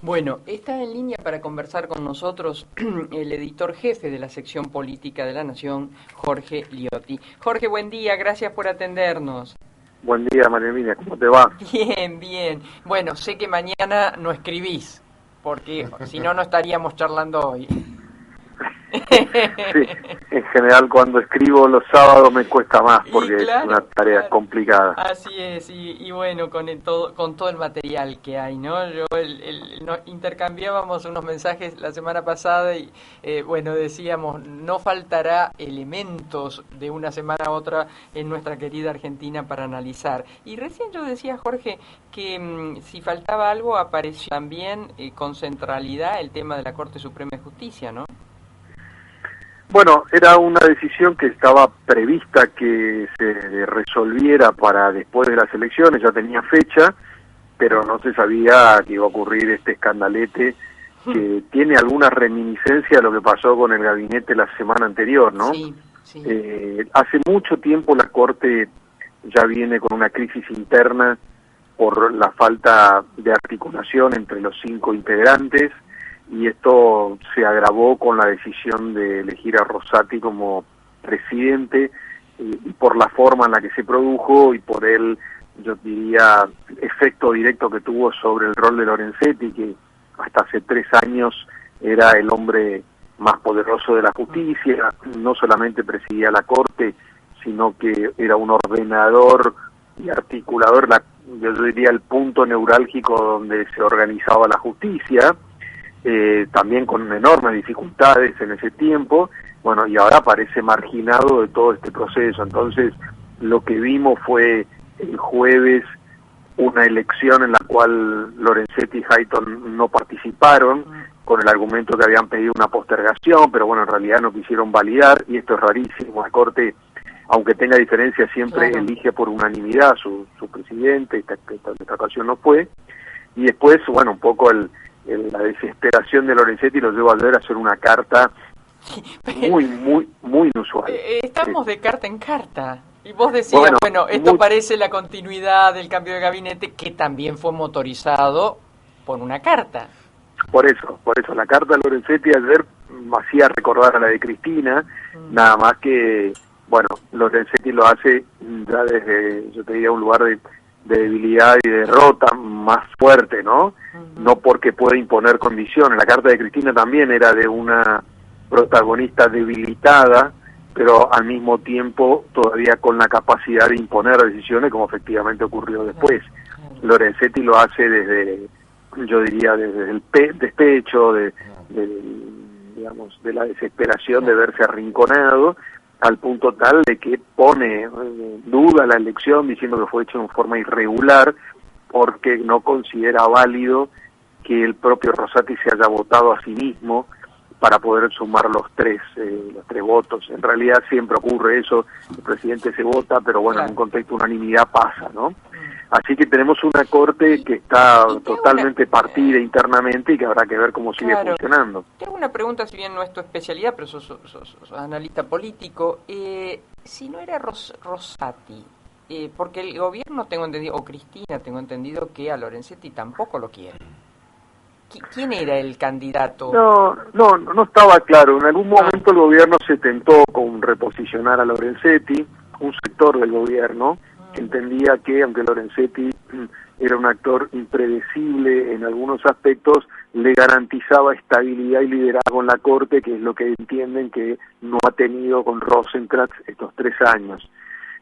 Bueno, está en línea para conversar con nosotros el editor jefe de la sección política de La Nación, Jorge Liotti. Jorge, buen día, gracias por atendernos. Buen día, María Emilia, ¿cómo te va? Bien, bien. Bueno, sé que mañana no escribís, porque si no, no estaríamos charlando hoy. Sí, en general cuando escribo los sábados me cuesta más porque claro, es una tarea complicada. Así es, y bueno, con todo el material que hay, ¿no? Intercambiábamos unos mensajes la semana pasada y, bueno, decíamos, no faltará elementos de una semana a otra en nuestra querida Argentina para analizar. Y recién yo decía, Jorge, que si faltaba algo apareció también con centralidad el tema de la Corte Suprema de Justicia, ¿no? Bueno, era una decisión que estaba prevista que se resolviera para después de las elecciones, ya tenía fecha, pero no se sabía que iba a ocurrir este escandalete que tiene alguna reminiscencia a lo que pasó con el gabinete la semana anterior, ¿no? Sí, sí. Hace mucho tiempo la Corte ya viene con una crisis interna por la falta de articulación entre los 5 integrantes, y esto se agravó con la decisión de elegir a Rosati como presidente, y por la forma en la que se produjo y por el, yo diría, efecto directo que tuvo sobre el rol de Lorenzetti, que hasta hace 3 años era el hombre más poderoso de la justicia, no solamente presidía la Corte, sino que era un ordenador y articulador, yo diría el punto neurálgico donde se organizaba la justicia, también con enormes dificultades en ese tiempo, bueno, y ahora parece marginado de todo este proceso. Entonces, lo que vimos fue el jueves una elección en la cual Lorenzetti y Hayton no participaron, con el argumento que habían pedido una postergación, pero bueno, en realidad no quisieron validar, y esto es rarísimo. La Corte, aunque tenga diferencias, siempre elige por unanimidad su presidente. Esta ocasión no fue, y después, bueno, un poco la desesperación de Lorenzetti lo llevó a volver a hacer una carta muy inusual. Estamos de carta en carta. Y vos decías, bueno, esto parece la continuidad del cambio de gabinete, que también fue motorizado por una carta. Por eso, la carta de Lorenzetti ayer hacía recordar a la de Cristina, nada más que, bueno, Lorenzetti lo hace ya desde, yo te diría, un lugar de debilidad y derrota más fuerte, ¿no? No porque pueda imponer condiciones. La carta de Cristina también era de una protagonista debilitada, pero al mismo tiempo todavía con la capacidad de imponer decisiones, como efectivamente ocurrió después. Lorenzetti lo hace desde, yo diría, desde el despecho, digamos, de la desesperación de verse arrinconado, al punto tal de que pone duda la elección, diciendo que fue hecho de forma irregular, porque no considera válido que el propio Rosati se haya votado a sí mismo para poder sumar los tres votos. En realidad siempre ocurre eso, el presidente se vota, pero bueno, en un contexto de unanimidad pasa, ¿no? Así que tenemos una Corte que está totalmente partida internamente y que habrá que ver cómo sigue funcionando. Tengo una pregunta, si bien no es tu especialidad, pero sos analista político. Si no era Rosati, porque el gobierno, tengo entendido, o Cristina, tengo entendido que a Lorenzetti tampoco lo quiere. ¿Quién era el candidato? No estaba claro. En algún momento el gobierno se tentó con reposicionar a Lorenzetti, un sector del gobierno que entendía que, aunque Lorenzetti era un actor impredecible en algunos aspectos, le garantizaba estabilidad y liderazgo en la Corte, que es lo que entienden que no ha tenido con Rosenkrantz estos 3 años.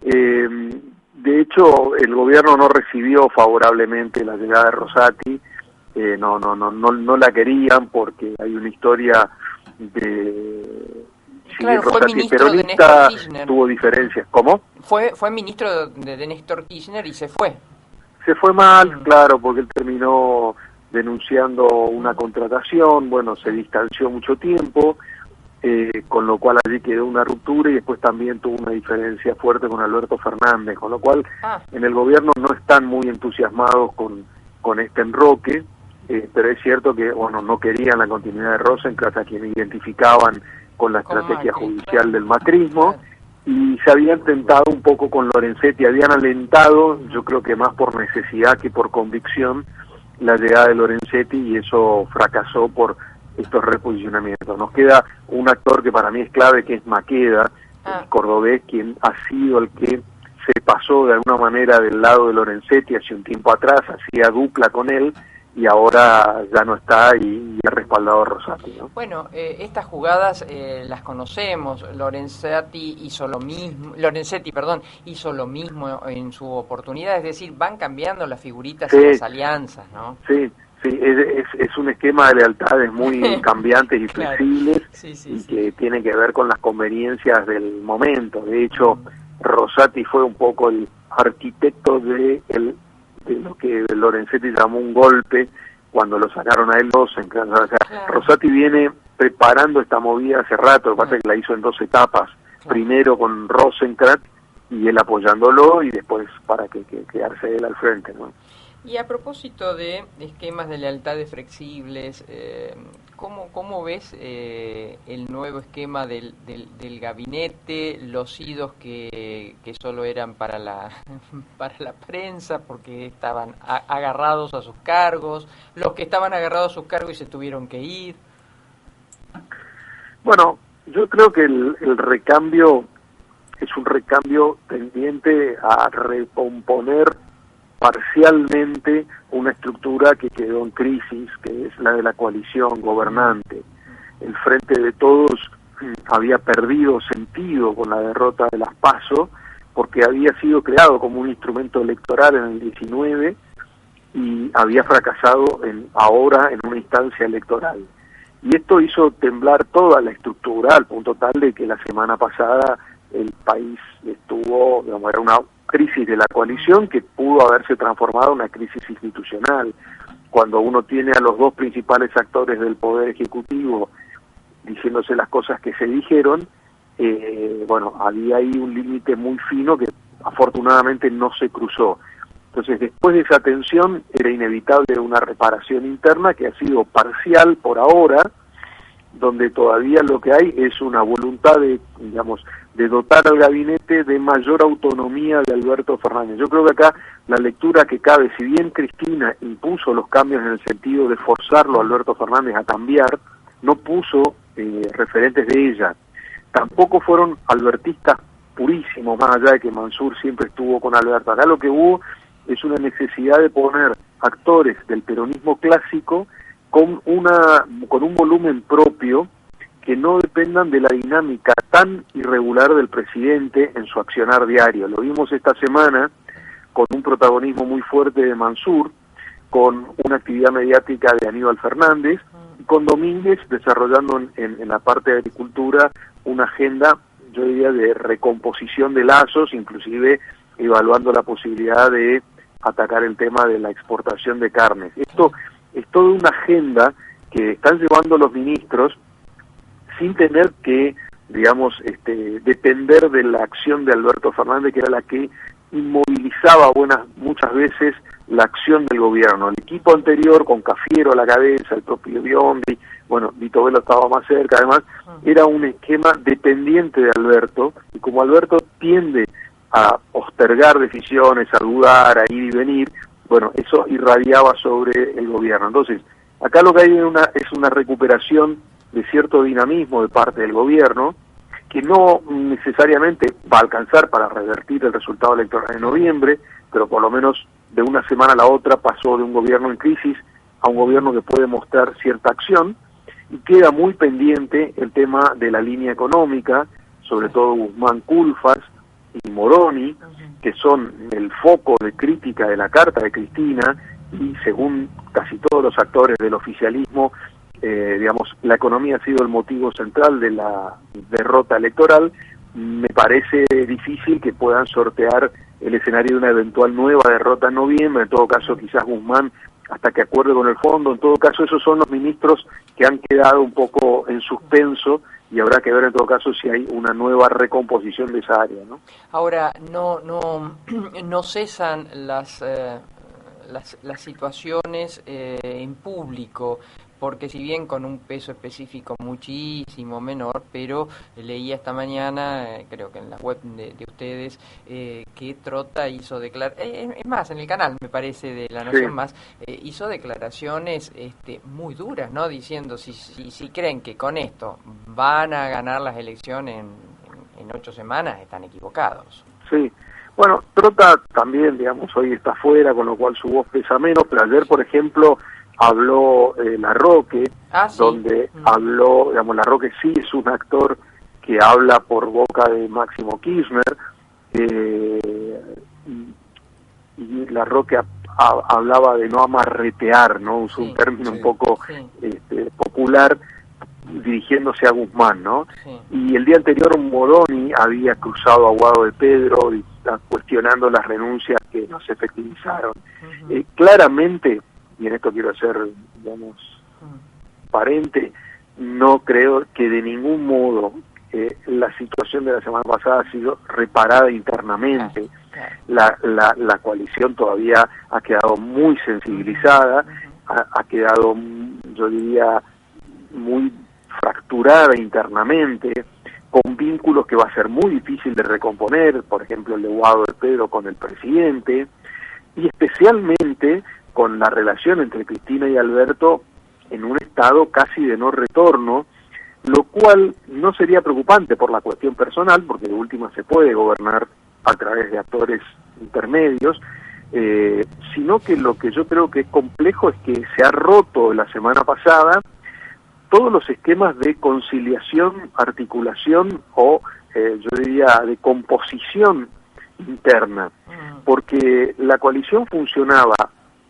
De hecho, el gobierno no recibió favorablemente la llegada de Rosati. No la querían porque hay una historia de... Claro, fue Rosati ministro peronista, de Néstor Kirchner. Tuvo diferencias. ¿Cómo? Fue ministro de Néstor Kirchner y se fue. Se fue mal, claro, porque él terminó denunciando una contratación, bueno, se distanció mucho tiempo, con lo cual allí quedó una ruptura, y después también tuvo una diferencia fuerte con Alberto Fernández, con lo cual en el gobierno no están muy entusiasmados con este enroque, pero es cierto que, bueno, no querían la continuidad de Rosenkrantz, a quien identificaban con la estrategia judicial del macrismo, y se habían tentado un poco con Lorenzetti, habían alentado, yo creo que más por necesidad que por convicción, la llegada de Lorenzetti y eso fracasó por estos reposicionamientos. Nos queda un actor que para mí es clave, que es Maqueda, el cordobés, quien ha sido el que se pasó de alguna manera del lado de Lorenzetti hace un tiempo atrás, hacía dupla con él, y ahora ya no está y ha respaldado a Rosati, ¿no? Bueno, estas jugadas las conocemos. Lorenzetti, perdón, hizo lo mismo en su oportunidad, es decir, van cambiando las figuritas y las alianzas, ¿no? Sí, es un esquema de lealtades muy cambiantes y flexibles, que tiene que ver con las conveniencias del momento. De hecho, Rosati fue un poco el arquitecto de lo que Lorenzetti llamó un golpe cuando lo sacaron a él Rosenkrantz. O sea, Rosati viene preparando esta movida hace rato, lo que pasa es que la hizo en 2 etapas, primero con Rosenkrantz y él apoyándolo, y después para que quedarse él al frente, ¿no? Y a propósito de esquemas de lealtades flexibles, ¿cómo ves el nuevo esquema del gabinete, los idos que solo eran para la prensa porque estaban agarrados a sus cargos, los que estaban agarrados a sus cargos y se tuvieron que ir? Bueno, yo creo que el recambio es un recambio tendiente a recomponer parcialmente una estructura que quedó en crisis, que es la de la coalición gobernante. El Frente de Todos había perdido sentido con la derrota de las PASO, porque había sido creado como un instrumento electoral en el 19 y había fracasado ahora en una instancia electoral. Y esto hizo temblar toda la estructura, al punto tal de que la semana pasada el país estuvo, digamos, era una crisis de la coalición que pudo haberse transformado en una crisis institucional. Cuando uno tiene a los 2 principales actores del Poder Ejecutivo diciéndose las cosas que se dijeron, bueno, había ahí un límite muy fino que afortunadamente no se cruzó. Entonces, después de esa tensión, era inevitable una reparación interna que ha sido parcial por ahora, donde todavía lo que hay es una voluntad de, digamos, de dotar al gabinete de mayor autonomía de Alberto Fernández. Yo creo que acá la lectura que cabe, si bien Cristina impuso los cambios en el sentido de forzarlo a Alberto Fernández a cambiar, no puso referentes de ella. Tampoco fueron albertistas purísimos, más allá de que Mansur siempre estuvo con Alberto. Acá lo que hubo es una necesidad de poner actores del peronismo clásico con un volumen propio, que no dependan de la dinámica tan irregular del presidente en su accionar diario. Lo vimos esta semana con un protagonismo muy fuerte de Mansur, con una actividad mediática de Aníbal Fernández, y con Domínguez desarrollando en la parte de agricultura una agenda, yo diría, de recomposición de lazos, inclusive evaluando la posibilidad de atacar el tema de la exportación de carnes. Esto es toda una agenda que están llevando los ministros sin tener que, digamos, depender de la acción de Alberto Fernández, que era la que inmovilizaba muchas veces la acción del gobierno. El equipo anterior, con Cafiero a la cabeza, el propio Biondi, bueno, Vito Velo estaba más cerca, además, era un esquema dependiente de Alberto, y como Alberto tiende a postergar decisiones, a dudar, a ir y venir, bueno, eso irradiaba sobre el gobierno. Entonces, acá lo que hay es una recuperación de cierto dinamismo de parte del gobierno, que no necesariamente va a alcanzar para revertir el resultado electoral de noviembre, pero por lo menos de una semana a la otra pasó de un gobierno en crisis a un gobierno que puede mostrar cierta acción, y queda muy pendiente el tema de la línea económica, sobre todo Guzmán Culfas y Moroni, que son el foco de crítica de la carta de Cristina, y según casi todos los actores del oficialismo, digamos, la economía ha sido el motivo central de la derrota electoral. Me parece difícil que puedan sortear el escenario de una eventual nueva derrota en noviembre. En todo caso, quizás Guzmán, hasta que acuerde con el fondo. En todo caso, esos son los ministros que han quedado un poco en suspenso, y habrá que ver en todo caso si hay una nueva recomposición de esa área, ¿no? Ahora, no cesan las situaciones en público, porque si bien con un peso específico muchísimo menor, pero leía esta mañana, creo que en la web de ustedes, que Trota hizo declaraciones, es más, en el canal, me parece, de La Nación Sí. Más, hizo declaraciones muy duras, ¿no? Diciendo, si creen que con esto van a ganar las elecciones en 8 semanas, están equivocados. Sí, bueno, Trota también, digamos, hoy está fuera, con lo cual su voz pesa menos, pero ayer, por ejemplo, habló Larroque, Sí. donde habló, digamos, Larroque sí es un actor que habla por boca de Máximo Kirchner, y Larroque hablaba de no amarretear, ¿no? Usó un término un poco popular, dirigiéndose a Guzmán, ¿no? Sí. Y el día anterior Moroni había cruzado a Guado de Pedro y está cuestionando las renuncias que no se efectivizaron. Claramente, y en esto quiero ser, digamos, transparente, no creo que de ningún modo la situación de la semana pasada ha sido reparada internamente. La coalición todavía ha quedado muy sensibilizada, ha quedado, yo diría, muy fracturada internamente, con vínculos que va a ser muy difícil de recomponer, por ejemplo el de Guado de Pedro con el presidente, y especialmente con la relación entre Cristina y Alberto en un estado casi de no retorno, lo cual no sería preocupante por la cuestión personal, porque de última se puede gobernar a través de actores intermedios, sino que lo que yo creo que es complejo es que se ha roto la semana pasada todos los esquemas de conciliación, articulación o, yo diría, de composición interna, porque la coalición funcionaba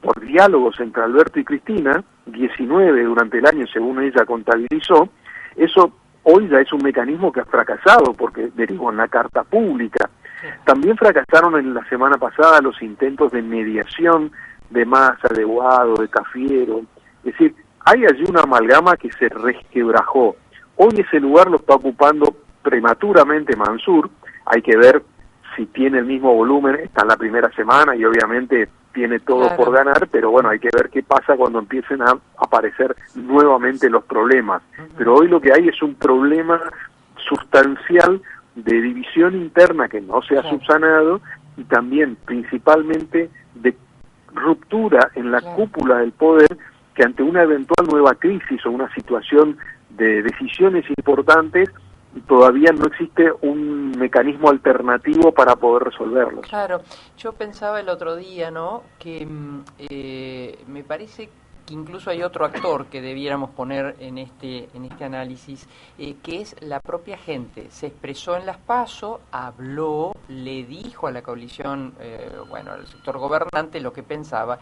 por diálogos entre Alberto y Cristina, 19 durante el año según ella contabilizó. Eso hoy ya es un mecanismo que ha fracasado porque derivó en la carta pública. También fracasaron en la semana pasada los intentos de mediación de Massa, de Guado, de Cafiero. Es decir, hay allí una amalgama que se resquebrajó. Hoy ese lugar lo está ocupando prematuramente Mansur. Hay que ver si tiene el mismo volumen, está en la primera semana y obviamente tiene todo por ganar, pero bueno, hay que ver qué pasa cuando empiecen a aparecer nuevamente los problemas. Pero hoy lo que hay es un problema sustancial de división interna que no se ha subsanado y también principalmente de ruptura en la cúpula del poder, que ante una eventual nueva crisis o una situación de decisiones importantes todavía no existe un mecanismo alternativo para poder resolverlos. Claro, yo pensaba el otro día, ¿no?, que me parece que incluso hay otro actor que debiéramos poner en este análisis, que es la propia gente. Se expresó en las PASO, habló, le dijo a la coalición, bueno, al sector gobernante lo que pensaba,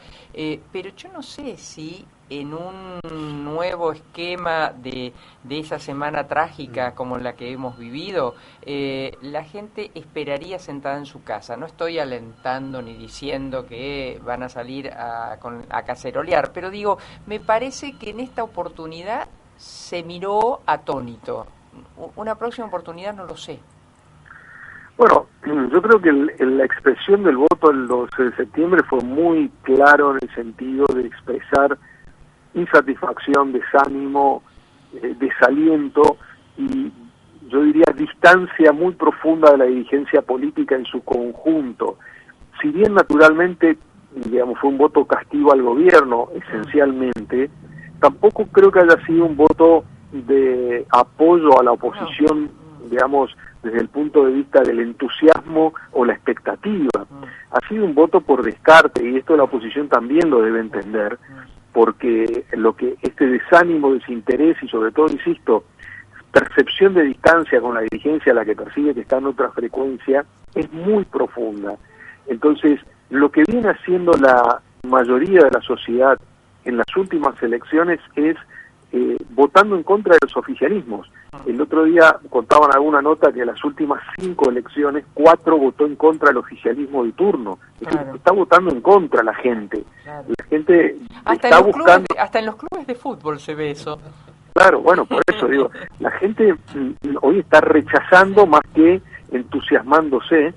pero yo no sé si en un nuevo esquema de esa semana trágica como la que hemos vivido, la gente esperaría sentada en su casa. No estoy alentando ni diciendo que van a salir a cacerolear, pero digo, me parece que en esta oportunidad se miró atónito. Una próxima oportunidad no lo sé. Bueno, yo creo que la expresión del voto el 12 de septiembre fue muy claro en el sentido de expresar insatisfacción, desánimo, desaliento y yo diría distancia muy profunda de la dirigencia política en su conjunto. Si bien naturalmente, digamos, fue un voto castigo al gobierno, esencialmente, tampoco creo que haya sido un voto de apoyo a la oposición, digamos, desde el punto de vista del entusiasmo o la expectativa. Ha sido un voto por descarte y esto la oposición también lo debe entender, porque lo que este desánimo, desinterés y sobre todo, insisto, percepción de distancia con la dirigencia, la que percibe que está en otra frecuencia, es muy profunda. Entonces, lo que viene haciendo la mayoría de la sociedad en las últimas elecciones es votando en contra de los oficialismos. El otro día contaban alguna nota que en las últimas 5 elecciones, 4 votó en contra del oficialismo de turno. Es decir, está votando en contra la gente. La gente está buscando... hasta en los clubes de fútbol se ve eso. Claro, bueno, por eso digo, la gente hoy está rechazando más que entusiasmándose,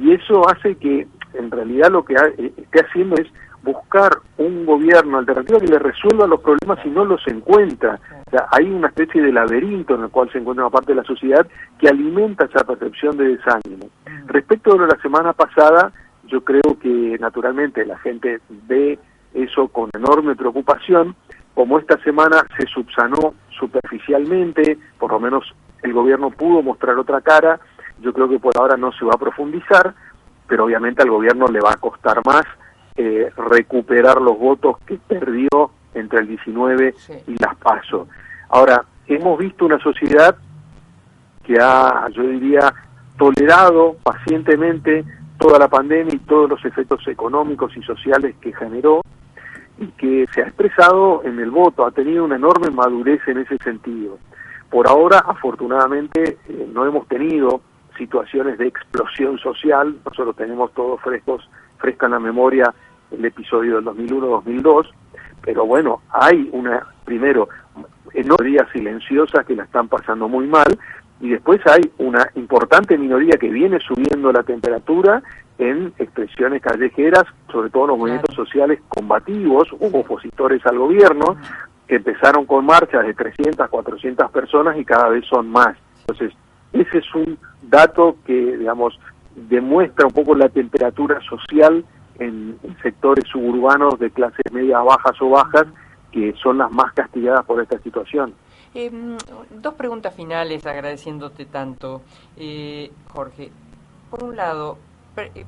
y eso hace que en realidad lo que esté haciendo es buscar un gobierno alternativo que le resuelva los problemas si no los encuentra. O sea, hay una especie de laberinto en el cual se encuentra una parte de la sociedad que alimenta esa percepción de desánimo. Respecto de la semana pasada, yo creo que naturalmente la gente ve eso con enorme preocupación. Como esta semana se subsanó superficialmente, por lo menos el gobierno pudo mostrar otra cara, yo creo que por ahora no se va a profundizar, pero obviamente al gobierno le va a costar más recuperar los votos que perdió entre el 19 y las PASO. Ahora, hemos visto una sociedad que ha, yo diría, tolerado pacientemente toda la pandemia y todos los efectos económicos y sociales que generó, y que se ha expresado en el voto, ha tenido una enorme madurez en ese sentido. Por ahora, afortunadamente, no hemos tenido situaciones de explosión social, nosotros tenemos todos fresca en la memoria el episodio del 2001-2002, pero bueno, hay una, primero, minoría silenciosa que la están pasando muy mal, y después hay una importante minoría que viene subiendo la temperatura en expresiones callejeras, sobre todo en los movimientos sociales combativos o opositores al gobierno, que empezaron con marchas de 300, 400 personas y cada vez son más. Entonces, ese es un dato que, digamos, demuestra un poco la temperatura social en sectores suburbanos de clases medias, bajas o bajas, que son las más castigadas por esta situación. Dos preguntas finales, agradeciéndote tanto, Jorge. Por un lado,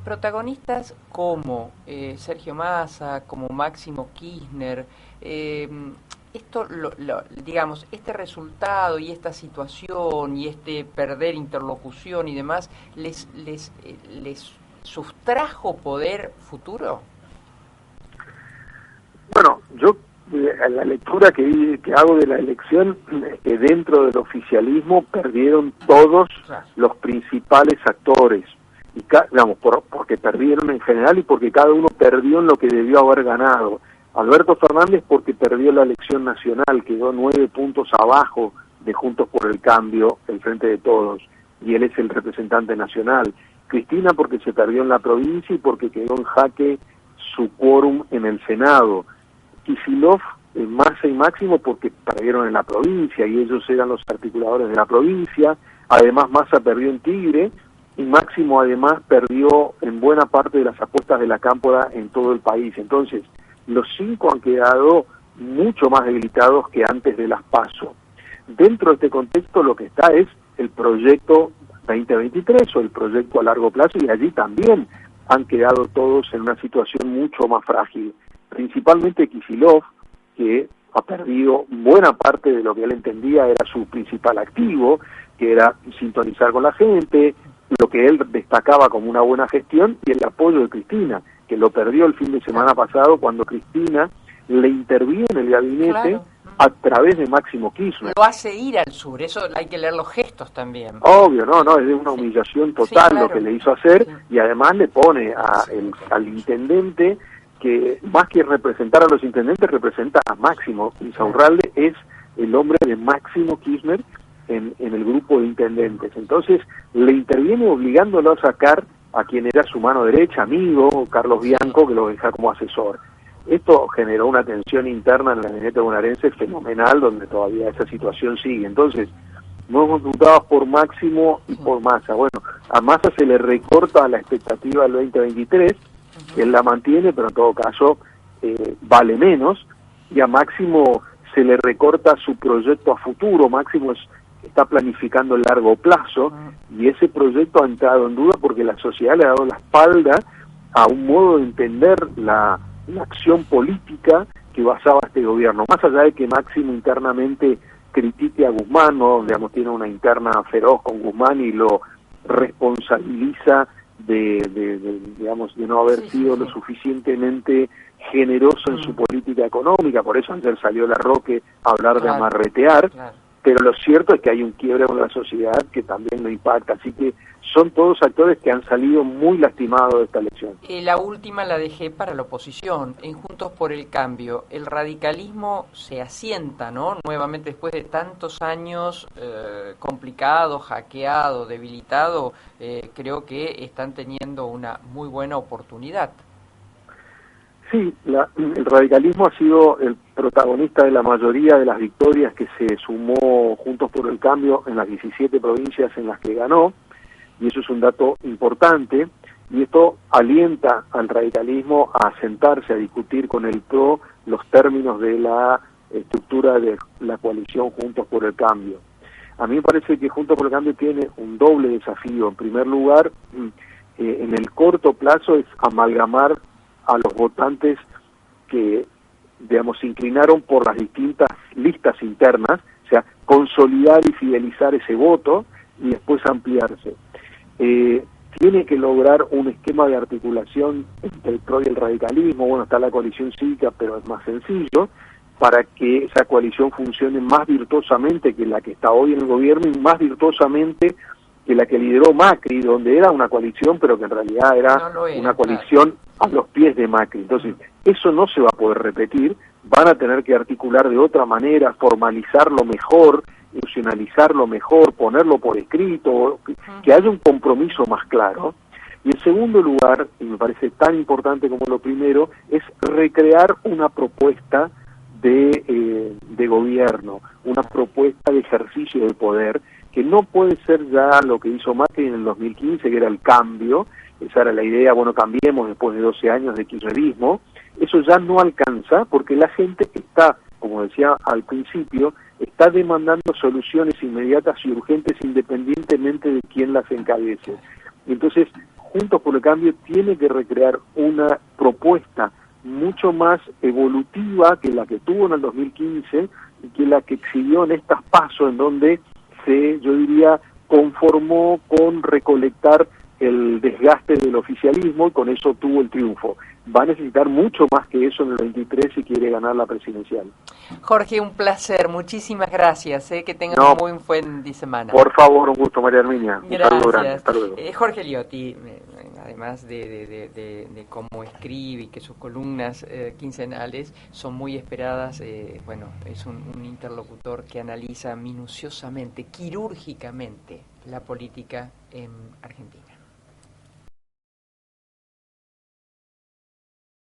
protagonistas como Sergio Massa, como Máximo Kirchner, esto, digamos, este resultado y esta situación y este perder interlocución y demás, ¿les sustrajo poder futuro? Bueno, yo la lectura que hago de la elección, dentro del oficialismo perdieron todos los principales actores, y digamos, porque perdieron en general y porque cada uno perdió en lo que debió haber ganado. Alberto Fernández porque perdió la elección nacional, quedó 9 puntos abajo de Juntos por el Cambio, el Frente de Todos, y él es el representante nacional. Cristina porque se perdió en la provincia y porque quedó en jaque su quórum en el Senado. Kicillof, Massa y Máximo porque perdieron en la provincia y ellos eran los articuladores de la provincia. Además Massa perdió en Tigre y Máximo además perdió en buena parte de las apuestas de la Cámpora en todo el país. Entonces, los 5 han quedado mucho más debilitados que antes de las PASO. Dentro de este contexto lo que está es el proyecto 2023 o el proyecto a largo plazo, y allí también han quedado todos en una situación mucho más frágil. Principalmente Kicillof, que ha perdido buena parte de lo que él entendía era su principal activo, que era sintonizar con la gente, lo que él destacaba como una buena gestión, y el apoyo de Cristina, que lo perdió el fin de semana pasado cuando Cristina le intervino en el gabinete a través de Máximo Kirchner. Lo hace ir al sur, eso hay que leer los gestos también. Obvio, no, es de una humillación total lo que le hizo hacer, y además le pone al intendente, que más que representar a los intendentes, representa a Máximo. Insaurralde es el hombre de Máximo Kirchner en el grupo de intendentes. Entonces le interviene obligándolo a sacar a quien era su mano derecha, amigo, Carlos Bianco, que lo deja como asesor. Esto generó una tensión interna en la gabinete bonaerense fenomenal, donde todavía esa situación sigue. Entonces, no hemos dudado por Máximo y por Massa. Bueno, a Massa se le recorta la expectativa del 2023, él la mantiene, pero en todo caso vale menos, y a Máximo se le recorta su proyecto a futuro. Máximo está planificando el largo plazo, y ese proyecto ha entrado en duda porque la sociedad le ha dado la espalda a un modo de entender la acción política que basaba este gobierno. Más allá de que Máximo internamente critique a Guzmán, ¿no? Digamos, tiene una interna feroz con Guzmán y lo responsabiliza digamos, de no haber sido lo suficientemente generoso en su política económica. Por eso ayer salió Larroque a hablar de amarretear, pero lo cierto es que hay un quiebre con la sociedad que también lo impacta, así que son todos actores que han salido muy lastimados de esta elección. La última la dejé para la oposición, en Juntos por el Cambio. El radicalismo se asienta, ¿no? Nuevamente después de tantos años complicado, hackeado, debilitado, creo que están teniendo una muy buena oportunidad. Sí, el radicalismo ha sido el protagonista de la mayoría de las victorias que se sumó Juntos por el Cambio en las 17 provincias en las que ganó, y eso es un dato importante, y esto alienta al radicalismo a sentarse, a discutir con el PRO los términos de la estructura de la coalición Juntos por el Cambio. A mí me parece que Juntos por el Cambio tiene un doble desafío. En primer lugar, en el corto plazo es amalgamar a los votantes que, digamos, se inclinaron por las distintas listas internas, o sea, consolidar y fidelizar ese voto y después ampliarse. Tiene que lograr un esquema de articulación entre el PRO y el radicalismo. Bueno, está la coalición cívica, pero es más sencillo, para que esa coalición funcione más virtuosamente que la que está hoy en el gobierno y más virtuosamente que la que lideró Macri, donde era una coalición, pero que en realidad era una coalición a los pies de Macri. Entonces, eso no se va a poder repetir, van a tener que articular de otra manera, formalizarlo mejor, institucionalizarlo mejor, ponerlo por escrito, que haya un compromiso más claro. Y en segundo lugar, y me parece tan importante como lo primero, es recrear una propuesta de gobierno, una propuesta de ejercicio de poder, que no puede ser ya lo que hizo Macri en el 2015, que era el cambio. Esa era la idea, bueno, cambiemos después de 12 años de kirchnerismo. Eso ya no alcanza porque la gente está, como decía al principio, está demandando soluciones inmediatas y urgentes independientemente de quién las encabece. Entonces, Juntos por el Cambio tiene que recrear una propuesta mucho más evolutiva que la que tuvo en el 2015 y que la que exhibió en estas PASO, en donde se, yo diría, conformó con recolectar el desgaste del oficialismo y con eso tuvo el triunfo. Va a necesitar mucho más que eso en el 23 si quiere ganar la presidencial. Jorge, un placer, muchísimas gracias, que tengas un muy buen semana. Por favor, un gusto, María Herminia. Gracias. Un saludo grande. Hasta luego. Jorge Liotti, además de cómo escribe y que sus columnas quincenales son muy esperadas, bueno, es un interlocutor que analiza minuciosamente, quirúrgicamente, la política en Argentina.